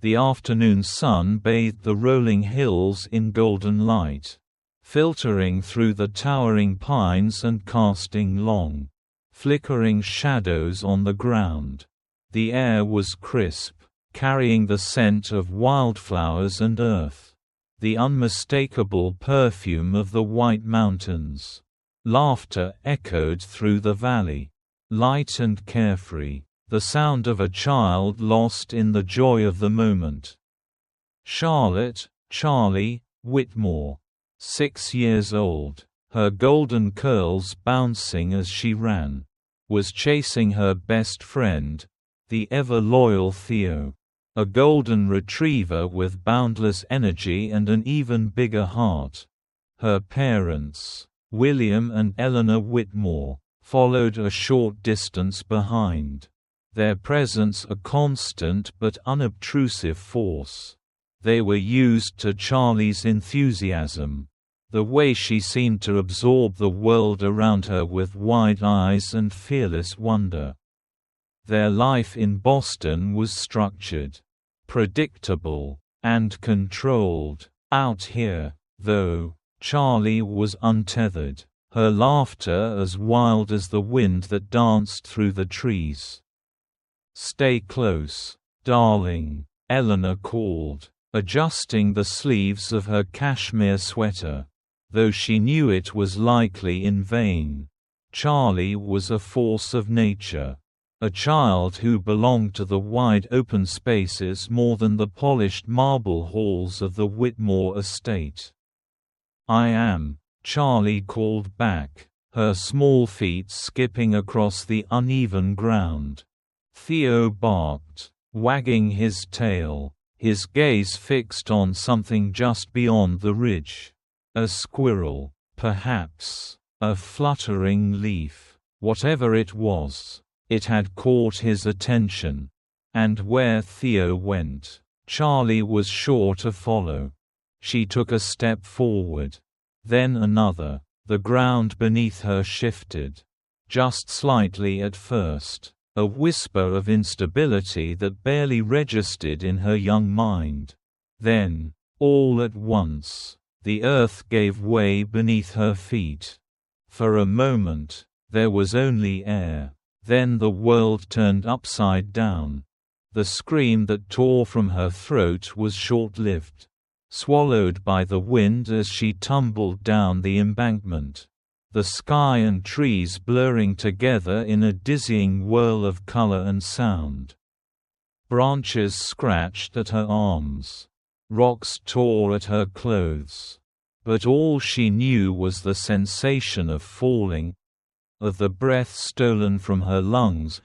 The afternoon sun bathed the rolling hills in golden light, filtering through the towering pines and casting long, flickering shadows on the ground. The air was crisp, carrying the scent of wildflowers and earth, the unmistakable perfume of the White Mountains. Laughter echoed through the valley, light and carefree, the sound of a child lost in the joy of the moment. Charlie Whitmore, 6 years old, her golden curls bouncing as she ran, was chasing her best friend, the ever-loyal Theo, a golden retriever with boundless energy and an even bigger heart. Her parents, William and Eleanor Whitmore, followed a short distance behind, their presence a constant but unobtrusive force. They were used to Charlie's enthusiasm, the way she seemed to absorb the world around her with wide eyes and fearless wonder. Their life in Boston was structured, predictable, and controlled. Out here, though, Charlie was untethered, her laughter as wild as the wind that danced through the trees. "Stay close, darling," Eleanor called, adjusting the sleeves of her cashmere sweater, though she knew it was likely in vain. Charlie was a force of nature, a child who belonged to the wide open spaces more than the polished marble halls of the Whitmore estate. "I am," Charlie called back, her small feet skipping across the uneven ground. Theo barked, wagging his tail, his gaze fixed on something just beyond the ridge. A squirrel, perhaps, a fluttering leaf. Whatever it was, it had caught his attention. And where Theo went, Charlie was sure to follow. She took a step forward, then another. The ground beneath her shifted, just slightly at first, a whisper of instability that barely registered in her young mind. Then, all at once, the earth gave way beneath her feet. For a moment, there was only air. Then the world turned upside down. The scream that tore from her throat was short-lived, swallowed by the wind as she tumbled down the embankment, the sky and trees blurring together in a dizzying whirl of color and sound. Branches scratched at her arms. Rocks tore at her clothes. But all she knew was the sensation of falling, of the breath stolen from her lungs,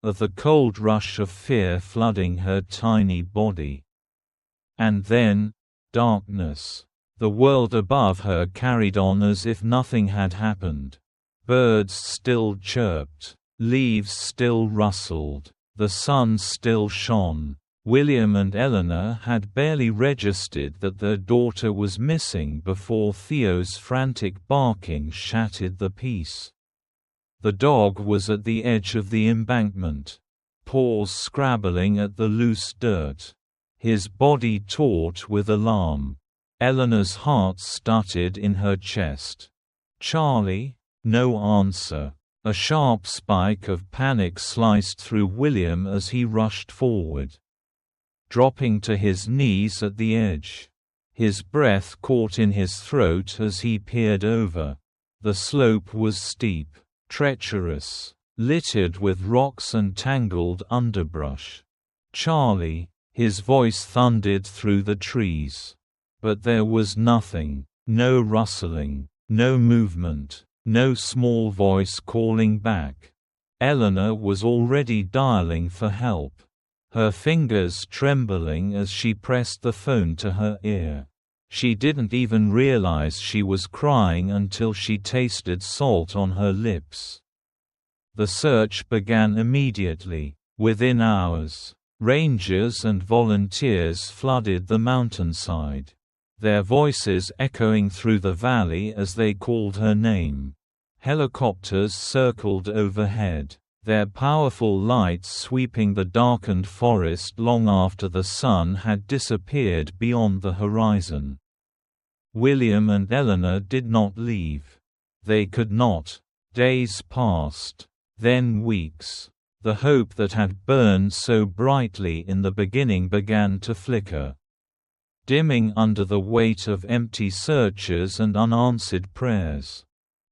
of the cold rush of fear flooding her tiny body. And then, darkness. The world above her carried on as if nothing had happened. Birds still chirped, leaves still rustled, the sun still shone. William and Eleanor had barely registered that their daughter was missing before Theo's frantic barking shattered the peace. The dog was at the edge of the embankment, paws scrabbling at the loose dirt, his body taut with alarm. Eleanor's heart stuttered in her chest. "Charlie?" No answer. A sharp spike of panic sliced through William as he rushed forward, dropping to his knees at the edge. His breath caught in his throat as he peered over. The slope was steep, treacherous, littered with rocks and tangled underbrush. "Charlie!" His voice thundered through the trees. But there was nothing, no rustling, no movement, no small voice calling back. Eleanor was already dialing for help, her fingers trembling as she pressed the phone to her ear. She didn't even realize she was crying until she tasted salt on her lips. The search began immediately. Within hours, rangers and volunteers flooded the mountainside, their voices echoing through the valley as they called her name. Helicopters circled overhead, their powerful lights sweeping the darkened forest long after the sun had disappeared beyond the horizon. William and Eleanor did not leave. They could not. Days passed. Then weeks. The hope that had burned so brightly in the beginning began to flicker, dimming under the weight of empty searches and unanswered prayers.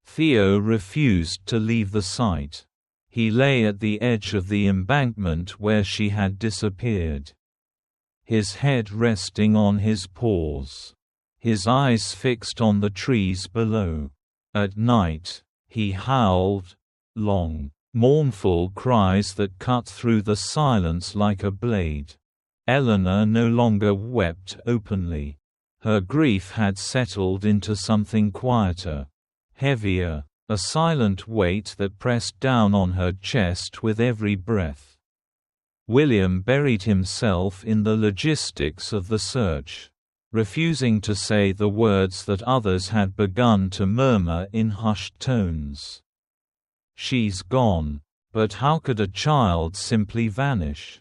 Theo refused to leave the site. He lay at the edge of the embankment where she had disappeared, his head resting on his paws, his eyes fixed on the trees below. At night, he howled, long, mournful cries that cut through the silence like a blade. Eleanor no longer wept openly. Her grief had settled into something quieter, heavier, a silent weight that pressed down on her chest with every breath. William buried himself in the logistics of the search, refusing to say the words that others had begun to murmur in hushed tones. She's gone. But how could a child simply vanish?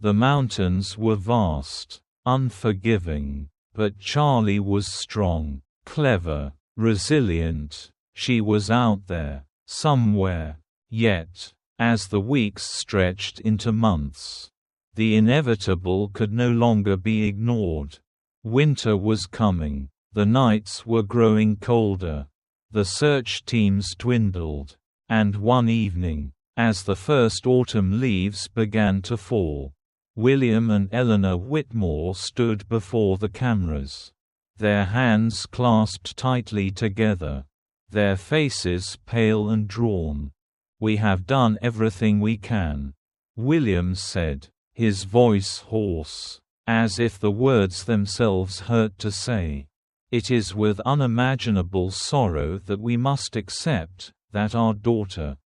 The mountains were vast, unforgiving, but Charlie was strong, clever, resilient. She was out there, somewhere. Yet, as the weeks stretched into months, the inevitable could no longer be ignored. Winter was coming. The nights were growing colder. The search teams dwindled. And one evening, as the first autumn leaves began to fall, William and Eleanor Whitmore stood before the cameras, their hands clasped tightly together, their faces pale and drawn. "We have done everything we can," William said, his voice hoarse, as if the words themselves hurt to say. "It is with unimaginable sorrow that we must accept that our daughter,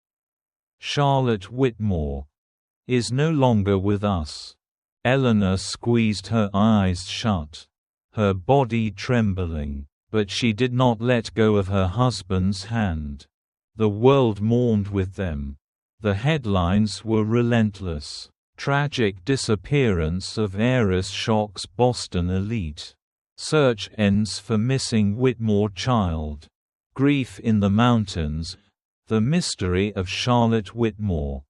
Charlotte Whitmore, is no longer with us." Eleanor squeezed her eyes shut, her body trembling, but she did not let go of her husband's hand. The world mourned with them. The headlines were relentless. Tragic disappearance of heiress shocks Boston elite. Search ends for missing Whitmore child. Grief in the mountains. The mystery of Charlotte Whitmore.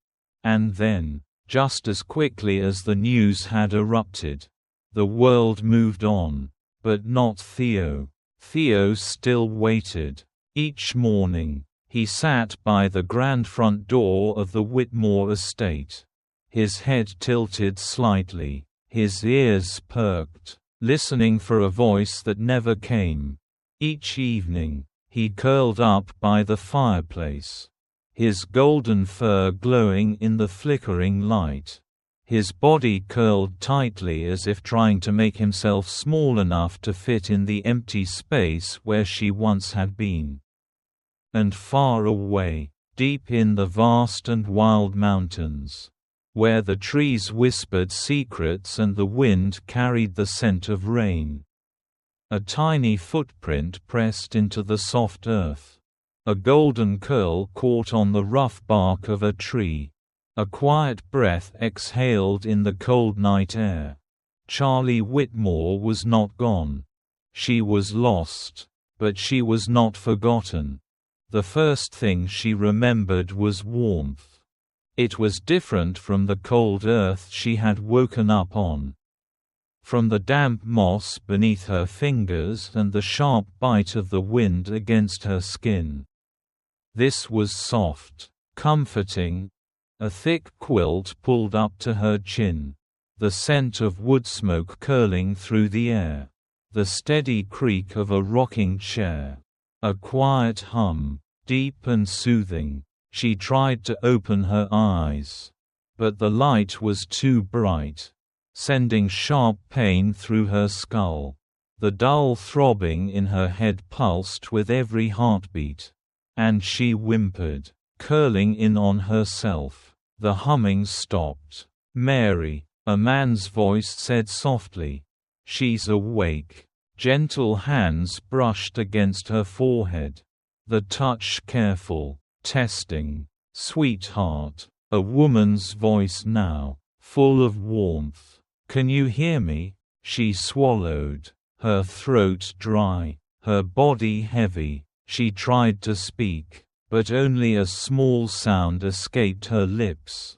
And then, just as quickly as the news had erupted, the world moved on. But not Theo. Theo still waited. Each morning, he sat by the grand front door of the Whitmore estate, his head tilted slightly, his ears perked, listening for a voice that never came. Each evening, he curled up by the fireplace, his golden fur glowing in the flickering light, his body curled tightly as if trying to make himself small enough to fit in the empty space where she once had been. And far away, deep in the vast and wild mountains, where the trees whispered secrets and the wind carried the scent of rain, a tiny footprint pressed into the soft earth. A golden curl caught on the rough bark of a tree. A quiet breath exhaled in the cold night air. Charlie Whitmore was not gone. She was lost. But she was not forgotten. The first thing she remembered was warmth. It was different from the cold earth she had woken up on, from the damp moss beneath her fingers and the sharp bite of the wind against her skin. This was soft, comforting, a thick quilt pulled up to her chin, the scent of wood smoke curling through the air, the steady creak of a rocking chair, a quiet hum, deep and soothing. She tried to open her eyes, but the light was too bright, sending sharp pain through her skull. The dull throbbing in her head pulsed with every heartbeat. And she whimpered, curling in on herself. The humming stopped. "Mary," a man's voice said softly. "She's awake." Gentle hands brushed against her forehead. The touch careful, testing. "Sweetheart." A woman's voice now, full of warmth. "Can you hear me?" She swallowed, her throat dry, her body heavy. She tried to speak, but only a small sound escaped her lips.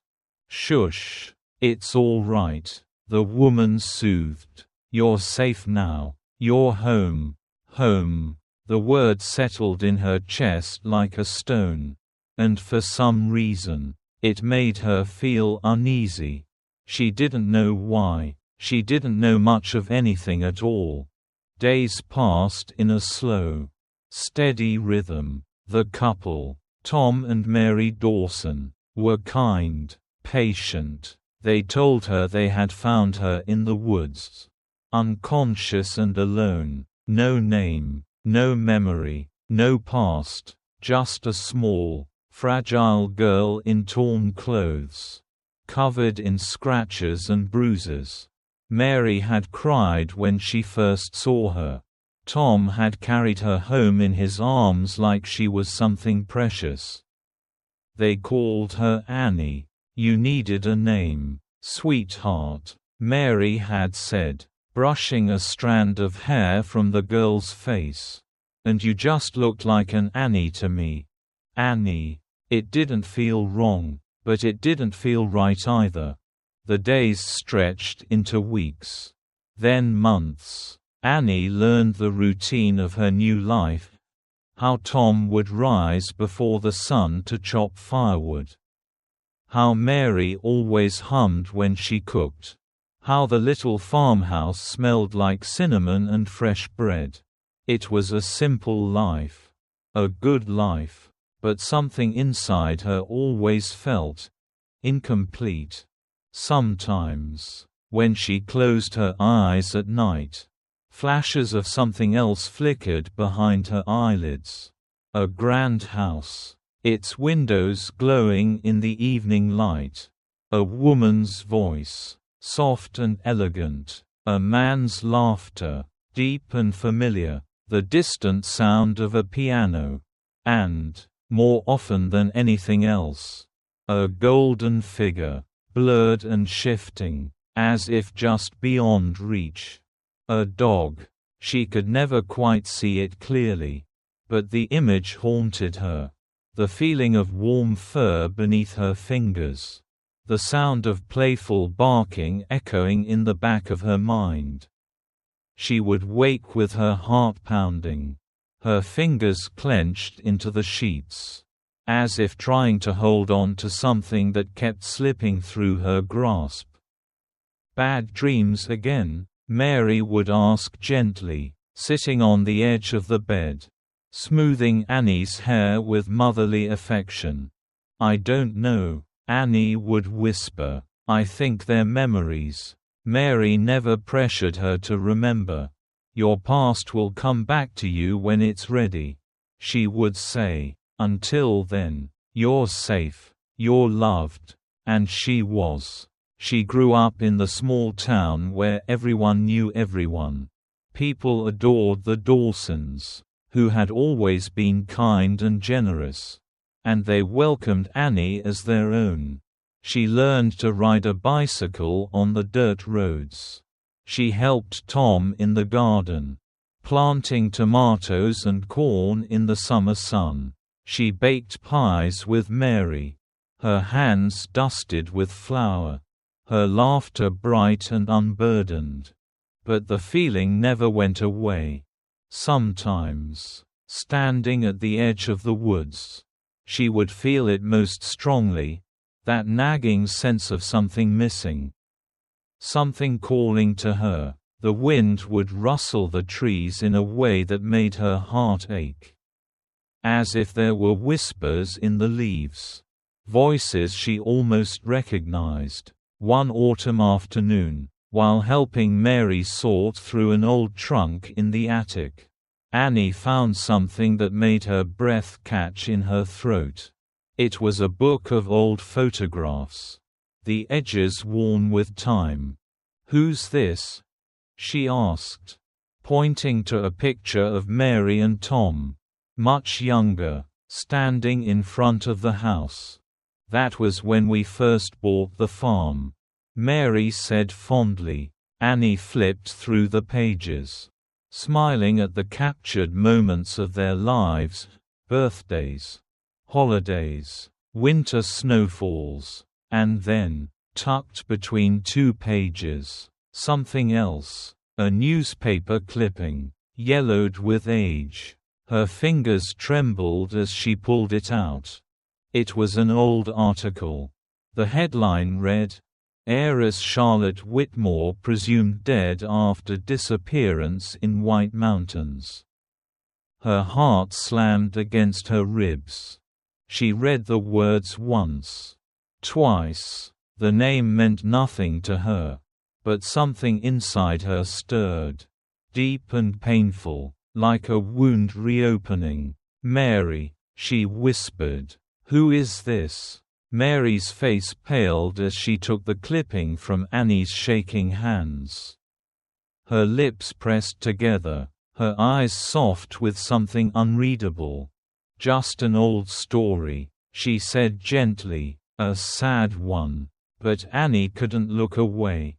"Shush. It's all right," the woman soothed. "You're safe now. You're home. Home." The word settled in her chest like a stone. And for some reason, it made her feel uneasy. She didn't know why. She didn't know much of anything at all. Days passed in a slow, steady rhythm. The couple, Tom and Mary Dawson, were kind, patient. They told her they had found her in the woods, unconscious and alone. No name, no memory, no past, just a small, fragile girl in torn clothes, covered in scratches and bruises. Mary had cried when she first saw her. Tom had carried her home in his arms like she was something precious. They called her Annie. "You needed a name, sweetheart," Mary had said, brushing a strand of hair from the girl's face. "And you just looked like an Annie to me." Annie. It didn't feel wrong, but it didn't feel right either. The days stretched into weeks. Then months. Annie learned the routine of her new life. How Tom would rise before the sun to chop firewood. How Mary always hummed when she cooked. How the little farmhouse smelled like cinnamon and fresh bread. It was a simple life. A good life. But something inside her always felt incomplete. Sometimes, when she closed her eyes at night, flashes of something else flickered behind her eyelids. A grand house, its windows glowing in the evening light. A woman's voice, soft and elegant. A man's laughter, deep and familiar. The distant sound of a piano. And, more often than anything else, a golden figure, blurred and shifting, as if just beyond reach. A dog. She could never quite see it clearly. But the image haunted her. The feeling of warm fur beneath her fingers. The sound of playful barking echoing in the back of her mind. She would wake with her heart pounding. Her fingers clenched into the sheets, as if trying to hold on to something that kept slipping through her grasp. "Bad dreams again?" Mary would ask gently, sitting on the edge of the bed, smoothing Annie's hair with motherly affection. "I don't know," Annie would whisper. "I think they're memories." Mary never pressured her to remember. "Your past will come back to you when it's ready," she would say. "Until then, you're safe, you're loved." And she was. She grew up in the small town where everyone knew everyone. People adored the Dawsons, who had always been kind and generous. And they welcomed Annie as their own. She learned to ride a bicycle on the dirt roads. She helped Tom in the garden, planting tomatoes and corn in the summer sun. She baked pies with Mary, her hands dusted with flour, her laughter bright and unburdened. But the feeling never went away. Sometimes, standing at the edge of the woods, she would feel it most strongly, that nagging sense of something missing. Something calling to her. The wind would rustle the trees in a way that made her heart ache. As if there were whispers in the leaves. Voices she almost recognized. One autumn afternoon, while helping Mary sort through an old trunk in the attic, Annie found something that made her breath catch in her throat. It was a book of old photographs, the edges worn with time. "Who's this?" she asked, pointing to a picture of Mary and Tom, much younger, standing in front of the house. That was when we first bought the farm," Mary said fondly. Annie flipped through the pages, smiling at the captured moments of their lives: birthdays, holidays, winter snowfalls, and then, tucked between 2 pages, something else, a newspaper clipping, yellowed with age. Her fingers trembled as she pulled it out. It was an old article. The headline read, "Heiress Charlotte Whitmore presumed dead after disappearance in White Mountains." Her heart slammed against her ribs. She read the words once, twice. The name meant nothing to her. But something inside her stirred. Deep and painful, like a wound reopening. "Mary," she whispered. "Who is this?" Mary's face paled as she took the clipping from Annie's shaking hands. Her lips pressed together, her eyes soft with something unreadable. "Just an old story," she said gently, "a sad one." But Annie couldn't look away.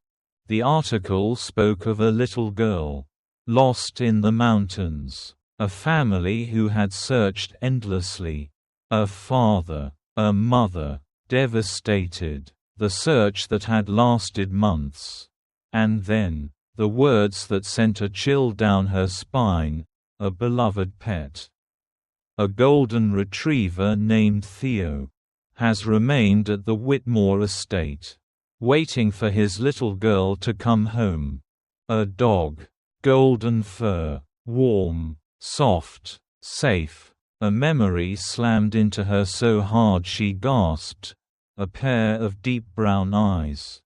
The article spoke of a little girl, lost in the mountains, a family who had searched endlessly, a father, a mother, devastated, the search that had lasted months. And then, the words that sent a chill down her spine: a beloved pet. A golden retriever named Theo has remained at the Whitmore estate, waiting for his little girl to come home. A dog, golden fur, warm, soft, safe. A memory slammed into her so hard she gasped. A pair of deep brown eyes,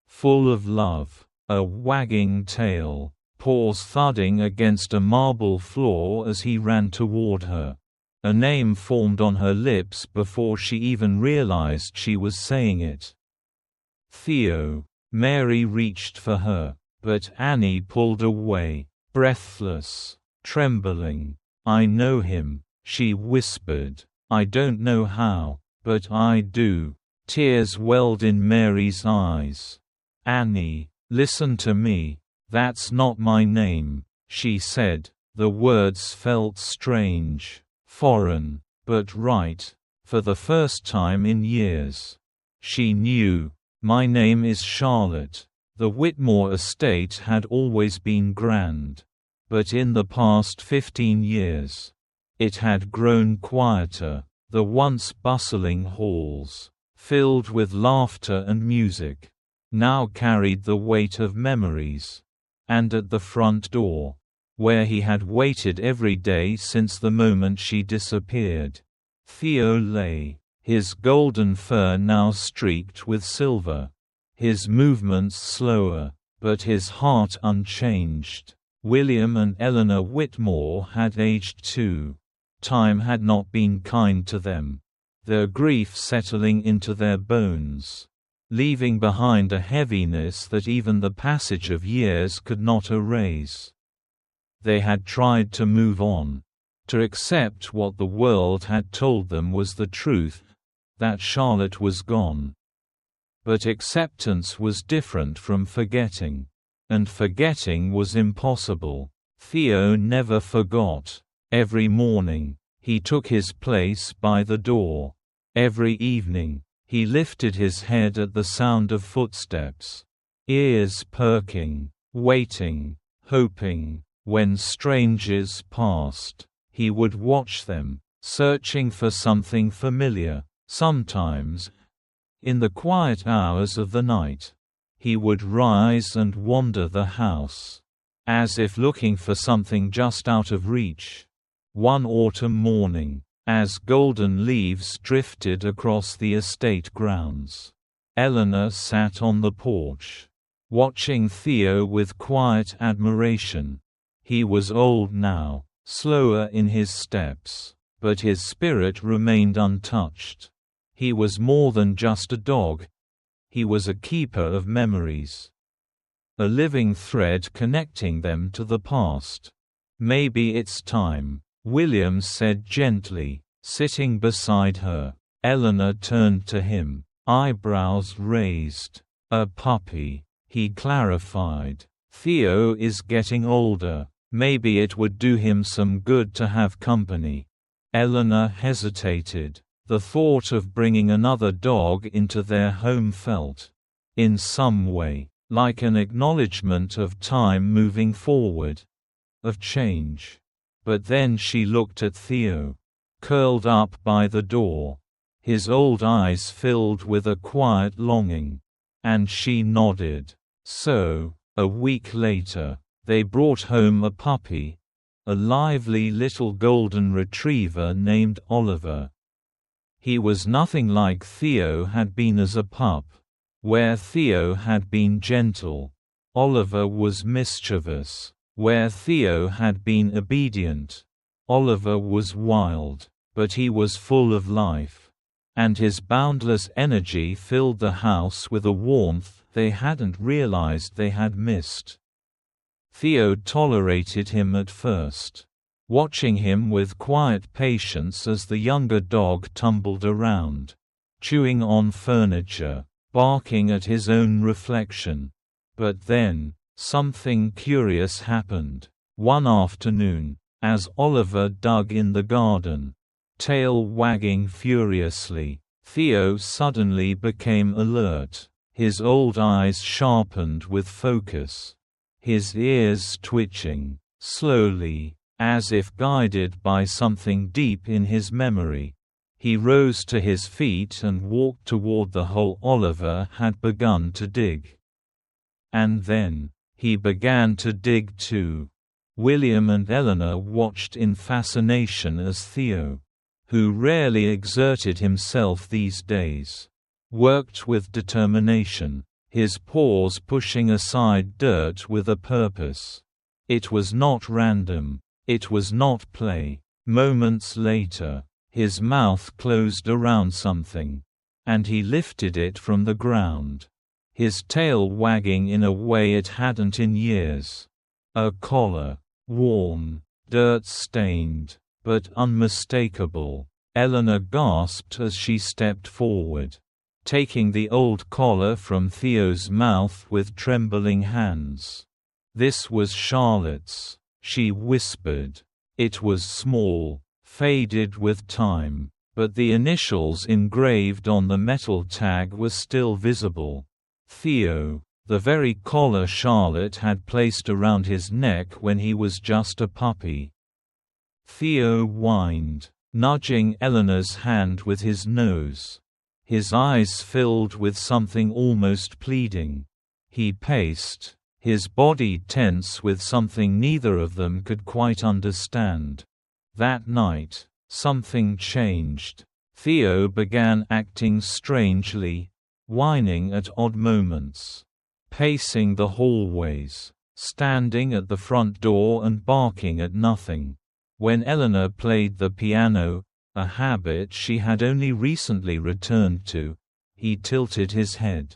full of love. A wagging tail, paws thudding against a marble floor as he ran toward her. A name formed on her lips before she even realized she was saying it. Theo. Mary reached for her, but Annie pulled away, breathless, trembling. "I know him," she whispered. "I don't know how, but I do." Tears welled in Mary's eyes. "Annie, listen to me. That's not my name," she said. The words felt strange, foreign, but right, for the first time in years. She knew. "My name is Charlotte." The Whitmore estate had always been grand. But in the past 15 years, it had grown quieter. The once bustling halls, filled with laughter and music, now carried the weight of memories. And at the front door, where he had waited every day since the moment she disappeared, Theo lay, his golden fur now streaked with silver, his movements slower, but his heart unchanged. William and Eleanor Whitmore had aged too. Time had not been kind to them, their grief settling into their bones, leaving behind a heaviness that even the passage of years could not erase. They had tried to move on, to accept what the world had told them was the truth, that Charlotte was gone. But acceptance was different from forgetting, and forgetting was impossible. Theo never forgot. Every morning, he took his place by the door. Every evening, he lifted his head at the sound of footsteps, ears perking, waiting, hoping. When strangers passed, he would watch them, searching for something familiar. Sometimes, in the quiet hours of the night, he would rise and wander the house, as if looking for something just out of reach. One autumn morning, as golden leaves drifted across the estate grounds, Eleanor sat on the porch, watching Theo with quiet admiration. He was old now, slower in his steps, but his spirit remained untouched. He was more than just a dog. He was a keeper of memories, a living thread connecting them to the past. "Maybe it's time," William said gently, sitting beside her. Eleanor turned to him, eyebrows raised. A puppy, he clarified. Theo is getting older. Maybe it would do him some good to have company. Eleanor hesitated. The thought of bringing another dog into their home felt, in some way, like an acknowledgement of time moving forward, of change. But then she looked at Theo, curled up by the door, his old eyes filled with a quiet longing, and she nodded. So, a week later, they brought home a puppy, a lively little golden retriever named Oliver. He was nothing like Theo had been as a pup. Where Theo had been gentle, Oliver was mischievous. Where Theo had been obedient, Oliver was wild, but he was full of life. And his boundless energy filled the house with a warmth they hadn't realized they had missed. Theo tolerated him at first, watching him with quiet patience as the younger dog tumbled around, chewing on furniture, barking at his own reflection. But then, something curious happened. One afternoon, as Oliver dug in the garden, tail wagging furiously, Theo suddenly became alert. His old eyes sharpened with focus, his ears twitching, slowly, as if guided by something deep in his memory. He rose to his feet and walked toward the hole Oliver had begun to dig. And then, he began to dig too. William and Eleanor watched in fascination as Theo, who rarely exerted himself these days, worked with determination, his paws pushing aside dirt with a purpose. It was not random. It was not play. Moments later, his mouth closed around something, and he lifted it from the ground, his tail wagging in a way it hadn't in years. A collar, worn, dirt-stained, but unmistakable. Eleanor gasped as she stepped forward, taking the old collar from Theo's mouth with trembling hands. This was Charlotte's, she whispered. It was small, faded with time, but the initials engraved on the metal tag were still visible. Theo, the very collar Charlotte had placed around his neck when he was just a puppy. Theo whined, nudging Eleanor's hand with his nose. His eyes filled with something almost pleading. He paced, his body tense with something neither of them could quite understand. That night, something changed. Theo began acting strangely, whining at odd moments, pacing the hallways, standing at the front door and barking at nothing. When Eleanor played the piano, a habit she had only recently returned to, he tilted his head,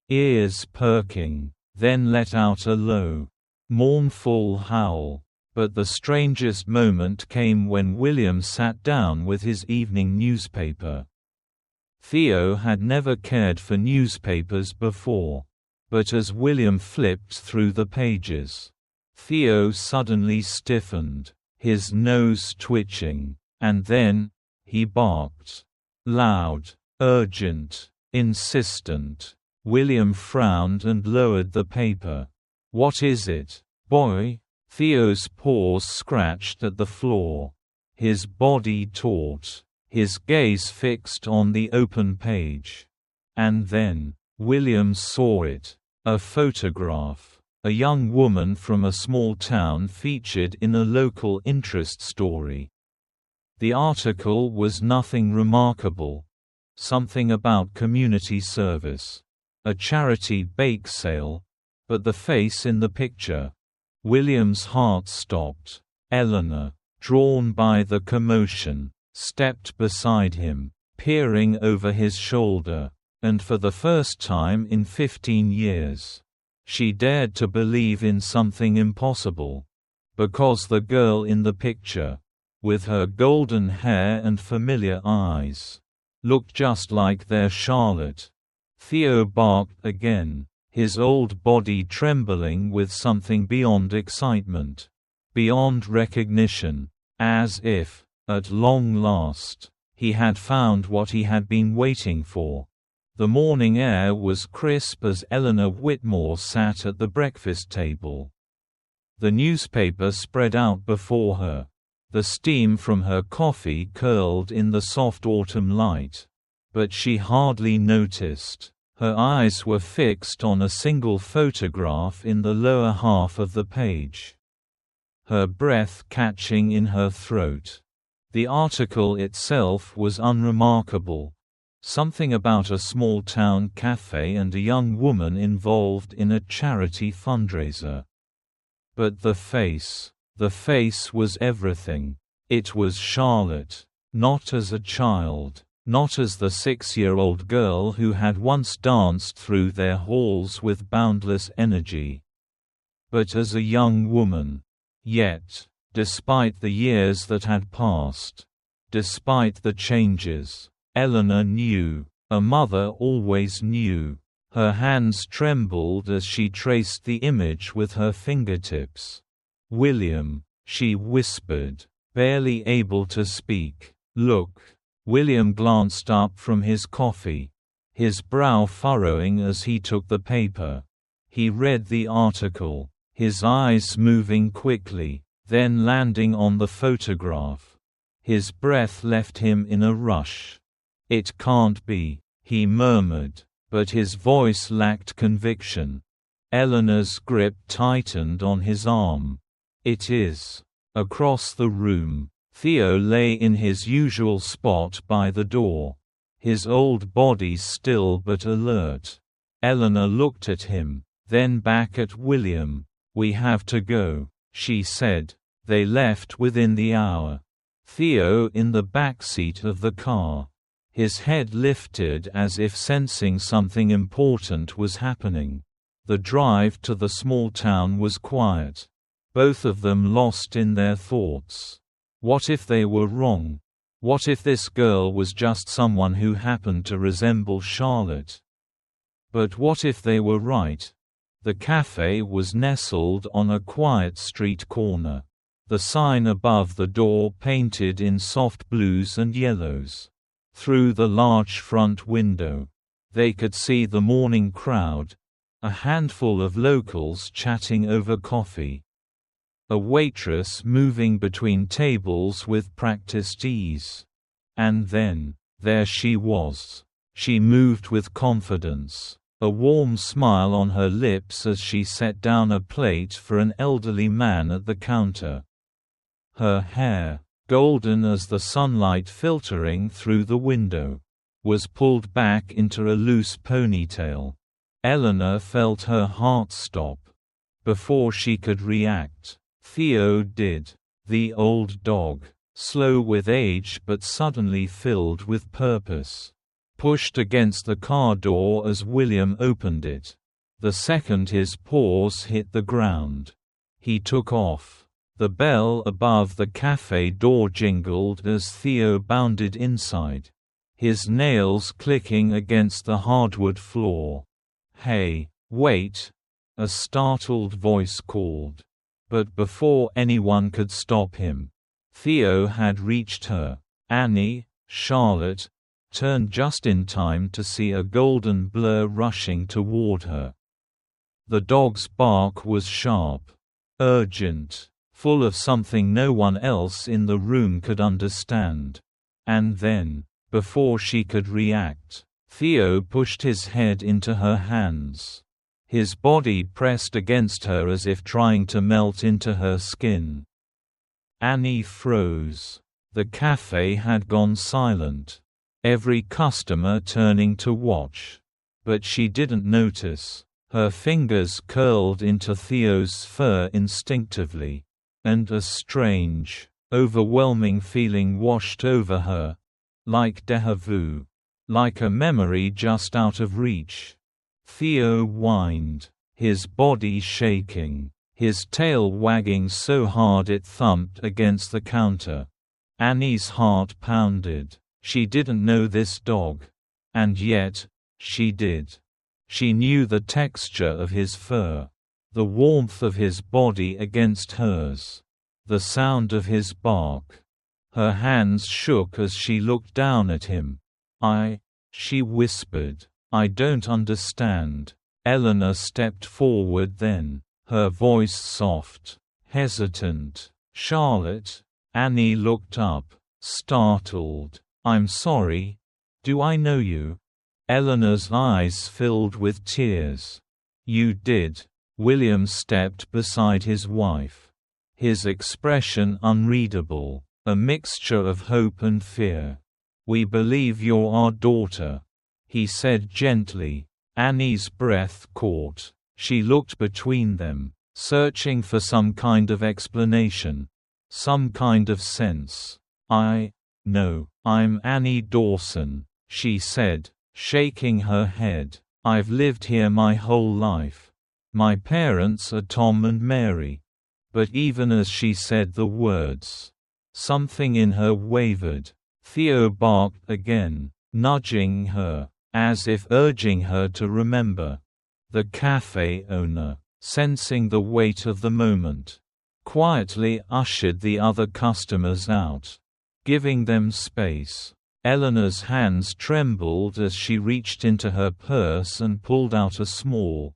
ears perking, then let out a low, mournful howl. But the strangest moment came when William sat down with his evening newspaper. Theo had never cared for newspapers before, but as William flipped through the pages, Theo suddenly stiffened, his nose twitching, and then, he barked. Loud, urgent, insistent. William frowned and lowered the paper. "What is it, boy?" Theo's paws scratched at the floor. His body taut, his gaze fixed on the open page. And then, William saw it. A photograph. A young woman from a small town featured in a local interest story. The article was nothing remarkable. Something about community service. A charity bake sale. But the face in the picture. William's heart stopped. Eleanor, drawn by the commotion, stepped beside him, peering over his shoulder, and for the first time in 15 years, she dared to believe in something impossible. Because the girl in the picture, with her golden hair and familiar eyes, Looked just like their Charlotte. Theo barked again, his old body trembling with something beyond excitement, beyond recognition, as if, at long last, he had found what he had been waiting for. The morning air was crisp as Eleanor Whitmore sat at the breakfast table. The newspaper spread out before her. The steam from her coffee curled in the soft autumn light. But she hardly noticed. Her eyes were fixed on a single photograph in the lower half of the page. Her breath catching in her throat. The article itself was unremarkable. Something about a small-town cafe and a young woman involved in a charity fundraiser. But the face was everything. It was Charlotte. Not as a child. Not as the 6-year-old girl who had once danced through their halls with boundless energy. But as a young woman. Yet, despite the years that had passed, despite the changes, Eleanor knew. A mother always knew. Her hands trembled as she traced the image with her fingertips. "William," she whispered, barely able to speak. "Look." William glanced up from his coffee, his brow furrowing as he took the paper. He read the article, his eyes moving quickly, then landing on the photograph. His breath left him in a rush. "It can't be," he murmured, but his voice lacked conviction. Eleanor's grip tightened on his arm. "It is." Across the room, Theo lay in his usual spot by the door, his old body still but alert. Eleanor looked at him, then back at William. "We have to go," she said. They left within the hour. Theo in the back seat of the car. His head lifted as if sensing something important was happening. The drive to the small town was quiet. Both of them lost in their thoughts. What if they were wrong? What if this girl was just someone who happened to resemble Charlotte? But what if they were right? The cafe was nestled on a quiet street corner. The sign above the door painted in soft blues and yellows. Through the large front window, they could see the morning crowd, a handful of locals chatting over coffee. A waitress moving between tables with practiced ease. And then, there she was. She moved with confidence, a warm smile on her lips as she set down a plate for an elderly man at the counter. Her hair, golden as the sunlight filtering through the window, was pulled back into a loose ponytail. Eleanor felt her heart stop. Before she could react, Theo did. The old dog, slow with age but suddenly filled with purpose, pushed against the car door as William opened it. The second his paws hit the ground, he took off. The bell above the cafe door jingled as Theo bounded inside, his nails clicking against the hardwood floor. "Hey, wait!" a startled voice called. But before anyone could stop him, Theo had reached her. Annie, Charlotte, turned just in time to see a golden blur rushing toward her. The dog's bark was sharp, urgent, full of something no one else in the room could understand. And then, before she could react, Theo pushed his head into her hands. His body pressed against her as if trying to melt into her skin. Annie froze. The cafe had gone silent, every customer turning to watch. But she didn't notice. Her fingers curled into Theo's fur instinctively, and a strange, overwhelming feeling washed over her, like déjà vu, like a memory just out of reach. Theo whined, his body shaking, his tail wagging so hard it thumped against the counter. Annie's heart pounded. She didn't know this dog. And yet, she did. She knew the texture of his fur, the warmth of his body against hers, the sound of his bark. Her hands shook as she looked down at him. She whispered, "I don't understand." Eleanor stepped forward then, her voice soft, hesitant. "Charlotte?" Annie looked up, startled. "I'm sorry. Do I know you?" Eleanor's eyes filled with tears. "You did." William stepped beside his wife. His expression unreadable, a mixture of hope and fear. "We believe you're our daughter," he said gently. Annie's breath caught. She looked between them, searching for some kind of explanation, some kind of sense. "No, I'm Annie Dawson," she said, shaking her head. "I've lived here my whole life. My parents are Tom and Mary." But even as she said the words, something in her wavered. Theo barked again, nudging her, as if urging her to remember. The cafe owner, sensing the weight of the moment, quietly ushered the other customers out, giving them space. Eleanor's hands trembled as she reached into her purse and pulled out a small,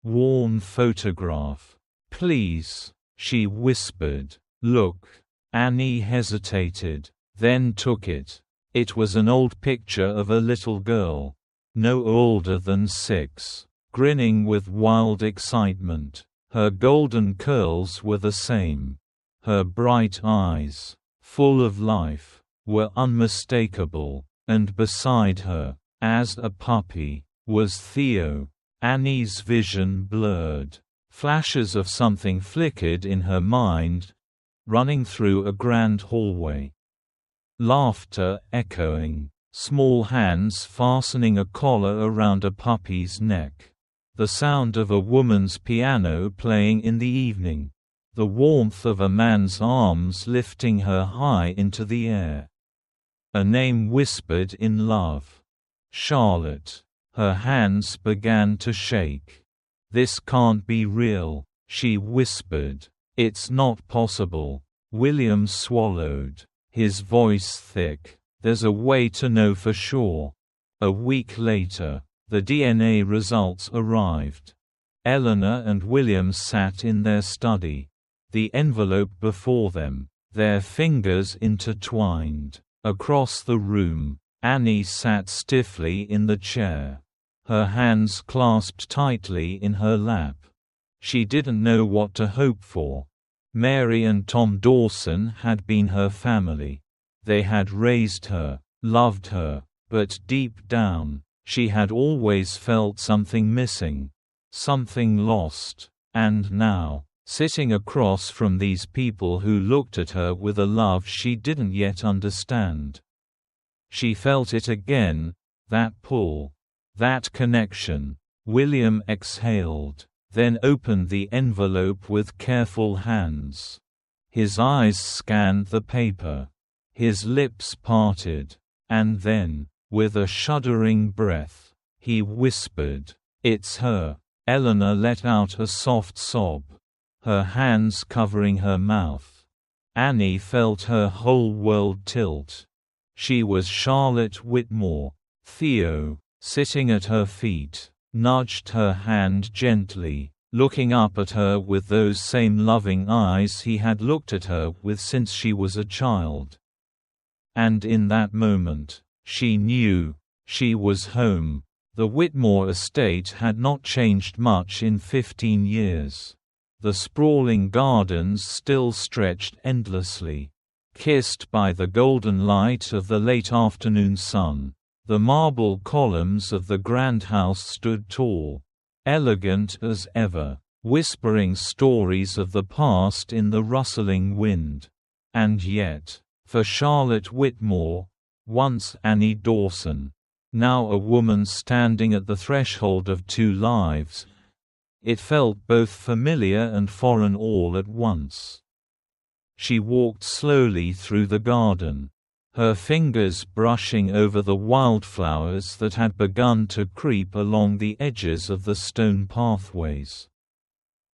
worn photograph. "Please," she whispered. "Look." Annie hesitated, then took it. It was an old picture of a little girl, no older than 6, grinning with wild excitement. Her golden curls were the same. Her bright eyes, full of life, were unmistakable, and beside her, as a puppy, was Theo. Annie's vision blurred. Flashes of something flickered in her mind, running through a grand hallway. Laughter echoing, small hands fastening a collar around a puppy's neck. The sound of a woman's piano playing in the evening. The warmth of a man's arms lifting her high into the air. A name whispered in love. "Charlotte." Her hands began to shake. "This can't be real," she whispered. "It's not possible." William swallowed, his voice thick. "There's a way to know for sure." A week later, the DNA results arrived. Eleanor and William sat in their study, the envelope before them, their fingers intertwined. Across the room, Annie sat stiffly in the chair, her hands clasped tightly in her lap. She didn't know what to hope for. Mary and Tom Dawson had been her family. They had raised her, loved her, but deep down, she had always felt something missing, something lost. And now, sitting across from these people who looked at her with a love she didn't yet understand, she felt it again, that pull, that connection. William exhaled, then opened the envelope with careful hands. His eyes scanned the paper. His lips parted. And then, with a shuddering breath, he whispered, "It's her." Eleanor let out a soft sob, her hands covering her mouth. Annie felt her whole world tilt. She was Charlotte Whitmore. Theo, sitting at her feet, nudged her hand gently, looking up at her with those same loving eyes he had looked at her with since she was a child. And in that moment, she knew, she was home. The Whitmore estate had not changed much in 15 years. The sprawling gardens still stretched endlessly, kissed by the golden light of the late afternoon sun. The marble columns of the grand house stood tall, elegant as ever, whispering stories of the past in the rustling wind. And yet, for Charlotte Whitmore, once Annie Dawson, now a woman standing at the threshold of 2 lives, it felt both familiar and foreign all at once. She walked slowly through the garden, her fingers brushing over the wildflowers that had begun to creep along the edges of the stone pathways.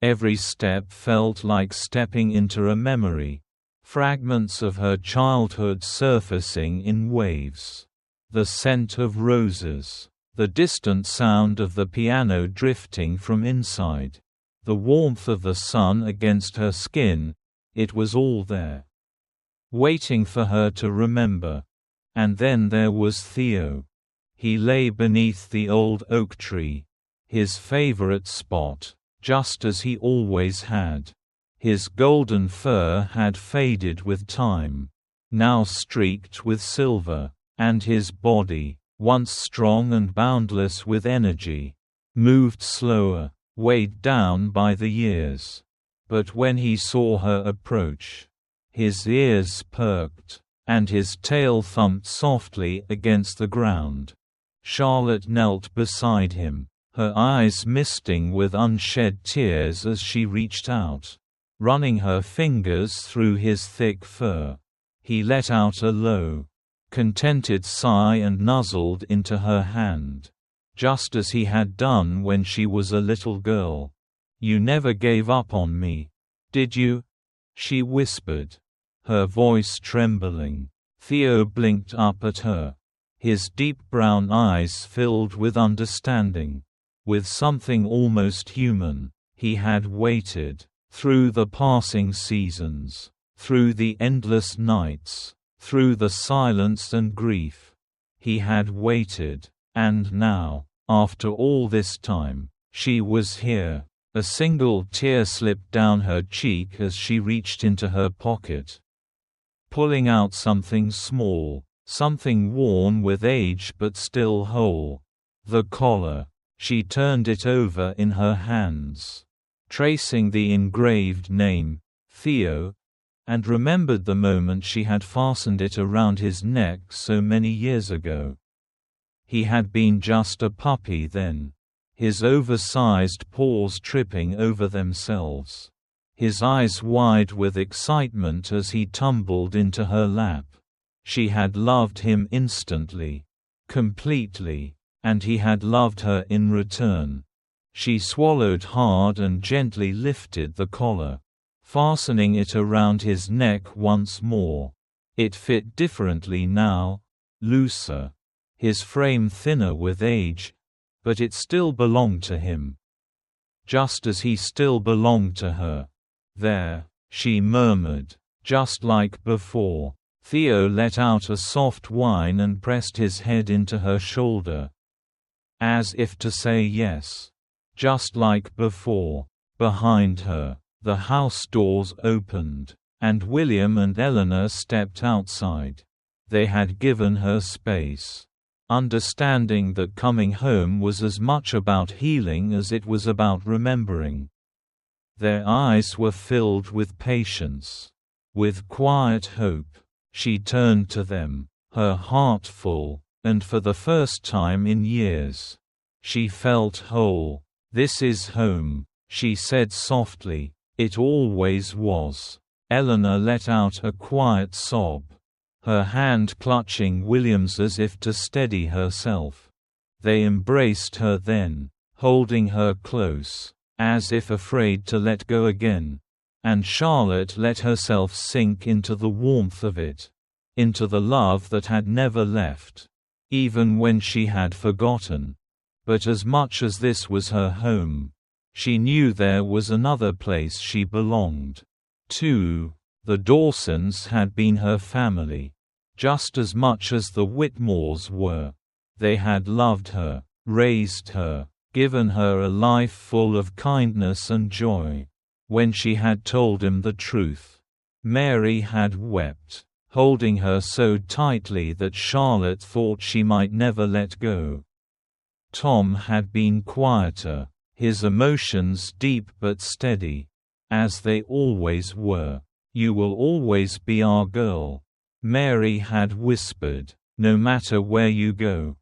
Every step felt like stepping into a memory, fragments of her childhood surfacing in waves. The scent of roses, the distant sound of the piano drifting from inside, the warmth of the sun against her skin, it was all there, waiting for her to remember. And then there was Theo. He lay beneath the old oak tree, his favorite spot, just as he always had. His golden fur had faded with time, now streaked with silver, and his body, once strong and boundless with energy, moved slower, weighed down by the years. But when he saw her approach, his ears perked, and his tail thumped softly against the ground. Charlotte knelt beside him, her eyes misting with unshed tears as she reached out, running her fingers through his thick fur. He let out a low, contented sigh and nuzzled into her hand, just as he had done when she was a little girl. "You never gave up on me, did you?" she whispered, her voice trembling. Theo blinked up at her, his deep brown eyes filled with understanding. With something almost human, he had waited, through the passing seasons, through the endless nights, through the silence and grief. He had waited, and now, after all this time, she was here. A single tear slipped down her cheek as she reached into her pocket, pulling out something small, something worn with age but still whole. The collar. She turned it over in her hands, tracing the engraved name, Theo, and remembered the moment she had fastened it around his neck so many years ago. He had been just a puppy then, his oversized paws tripping over themselves, his eyes wide with excitement as he tumbled into her lap. She had loved him instantly, completely. And he had loved her in return. She swallowed hard and gently lifted the collar, fastening it around his neck once more. It fit differently now, looser, his frame thinner with age, but it still belonged to him. Just as he still belonged to her. "There," she murmured, "just like before." Theo let out a soft whine and pressed his head into her shoulder, as if to say yes. Just like before. Behind her, the house doors opened, and William and Eleanor stepped outside. They had given her space, understanding that coming home was as much about healing as it was about remembering. Their eyes were filled with patience, with quiet hope. She turned to them, her heart full. And for the first time in years, she felt whole. "This is home," she said softly. "It always was." Eleanor let out a quiet sob, her hand clutching William's as if to steady herself. They embraced her then, holding her close, as if afraid to let go again. And Charlotte let herself sink into the warmth of it, into the love that had never left. Even when she had forgotten. But as much as this was her home, she knew there was another place she belonged to. The Dawsons had been her family, just as much as the Whitmores were. They had loved her, raised her, given her a life full of kindness and joy. When she had told him the truth, Mary had wept, holding her so tightly that Charlotte thought she might never let go. Tom had been quieter, his emotions deep but steady, as they always were. "You will always be our girl," Mary had whispered, "no matter where you go."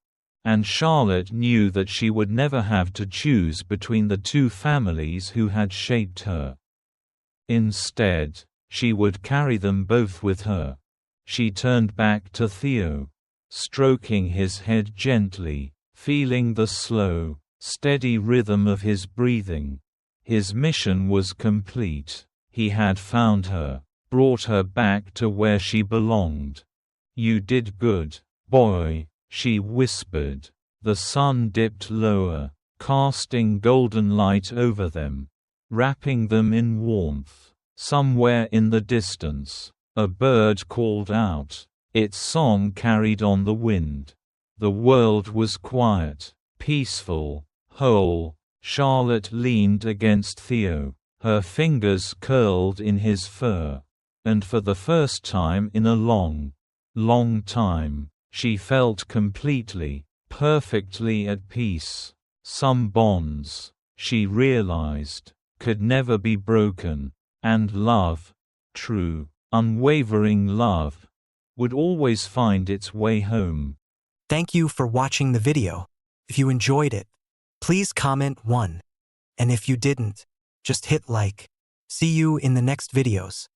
And Charlotte knew that she would never have to choose between the two families who had shaped her. Instead, she would carry them both with her. She turned back to Theo, stroking his head gently, feeling the slow, steady rhythm of his breathing. His mission was complete. He had found her, brought her back to where she belonged. "You did good, boy," she whispered. The sun dipped lower, casting golden light over them, wrapping them in warmth. Somewhere in the distance, a bird called out. Its song carried on the wind. The world was quiet, peaceful, whole. Charlotte leaned against Theo, her fingers curled in his fur. And for the first time in a long, long time, she felt completely, perfectly at peace. Some bonds, she realized, could never be broken, and love, true, unwavering love, would always find its way home. Thank you for watching the video. If you enjoyed it, please comment 1. And if you didn't, just hit like. See you in the next videos.